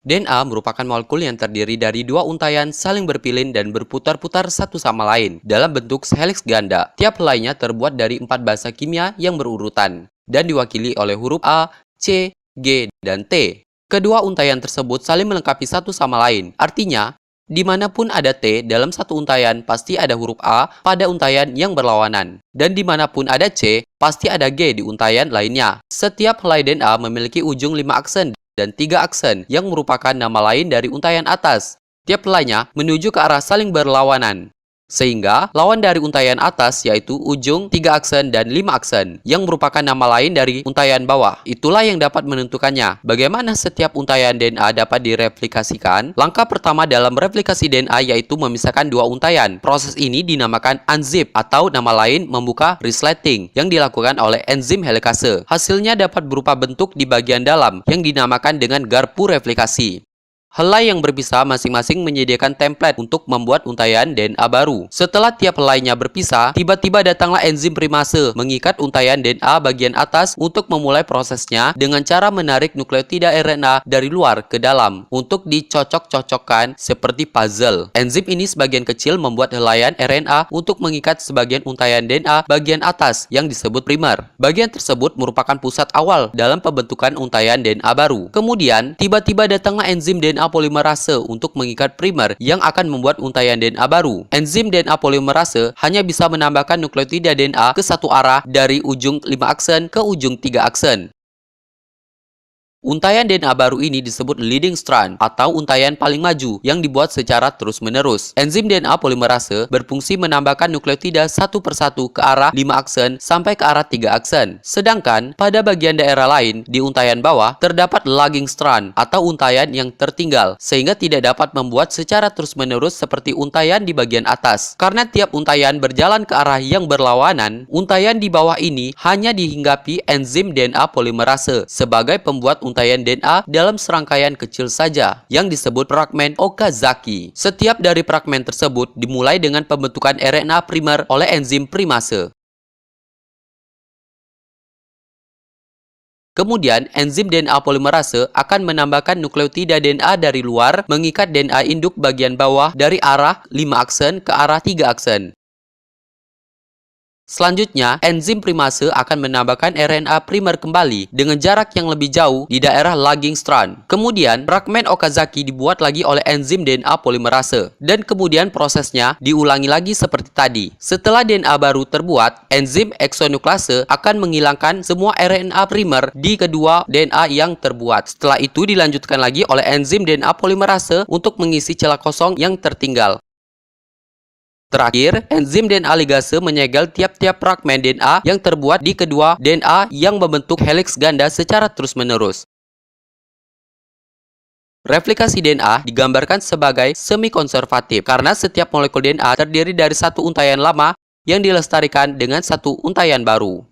DNA merupakan molekul yang terdiri dari dua untaian saling berpilin dan berputar-putar satu sama lain dalam bentuk heliks ganda. Tiap helainya terbuat dari 4 bahasa kimia yang berurutan dan diwakili oleh huruf A, C, G, dan T. Kedua untaian tersebut saling melengkapi satu sama lain. Artinya, dimanapun ada T dalam satu untaian, pasti ada huruf A pada untaian yang berlawanan. Dan dimanapun ada C, pasti ada G di untaian lainnya. Setiap helai DNA memiliki ujung 5 aksen dan 3 aksen yang merupakan nama lain dari untaian atas. Tiap helainya menuju ke arah saling berlawanan. Sehingga, lawan dari untaian atas yaitu ujung 3 aksen dan 5 aksen yang merupakan nama lain dari untaian bawah. Itulah yang dapat menentukannya. Bagaimana setiap untaian DNA dapat direplikasikan? Langkah pertama dalam replikasi DNA yaitu memisahkan dua untaian. Proses ini dinamakan unzip atau nama lain membuka resleting yang dilakukan oleh enzim helikase. Hasilnya dapat berupa bentuk di bagian dalam yang dinamakan dengan garpu replikasi. Helai yang berpisah masing-masing menyediakan template untuk membuat untaian DNA baru. Setelah tiap helainya berpisah, tiba-tiba datanglah enzim primase mengikat untaian DNA bagian atas untuk memulai prosesnya dengan cara menarik nukleotida RNA dari luar ke dalam untuk dicocok-cocokkan seperti puzzle. Enzim ini sebagian kecil membuat helaian RNA untuk mengikat sebagian untaian DNA bagian atas yang disebut primer. Bagian tersebut merupakan pusat awal dalam pembentukan untaian DNA baru. Kemudian, tiba-tiba datanglah enzim DNA polimerase untuk mengikat primer yang akan membuat untaian DNA baru. Enzim DNA polimerase hanya bisa menambahkan nukleotida DNA ke satu arah dari ujung 5 aksen ke ujung 3 aksen. Untaian DNA baru ini disebut leading strand atau untaian paling maju yang dibuat secara terus-menerus. Enzim DNA polimerase berfungsi menambahkan nukleotida satu persatu ke arah 5 aksen sampai ke arah 3 aksen. Sedangkan pada bagian daerah lain di untaian bawah terdapat lagging strand atau untaian yang tertinggal sehingga tidak dapat membuat secara terus-menerus seperti untaian di bagian atas. Karena tiap untaian berjalan ke arah yang berlawanan, untaian di bawah ini hanya dihinggapi enzim DNA polimerase sebagai pembuat untaian DNA dalam serangkaian kecil saja yang disebut fragmen Okazaki. Setiap dari fragmen tersebut dimulai dengan pembentukan RNA primer oleh enzim primase. Kemudian, enzim DNA polimerase akan menambahkan nukleotida DNA dari luar mengikat DNA induk bagian bawah dari arah 5 aksen ke arah 3 aksen. Selanjutnya, enzim primase akan menambahkan RNA primer kembali dengan jarak yang lebih jauh di daerah lagging strand. Kemudian, fragmen Okazaki dibuat lagi oleh enzim DNA polimerase. Dan kemudian prosesnya diulangi lagi seperti tadi. Setelah DNA baru terbuat, enzim eksonuklase akan menghilangkan semua RNA primer di kedua DNA yang terbuat. Setelah itu dilanjutkan lagi oleh enzim DNA polimerase untuk mengisi celah kosong yang tertinggal. Terakhir, enzim DNA ligase menyegel tiap-tiap fragmen DNA yang terbuat di kedua DNA yang membentuk heliks ganda secara terus-menerus. Replikasi DNA digambarkan sebagai semi-konservatif karena setiap molekul DNA terdiri dari satu untaian lama yang dilestarikan dengan satu untaian baru.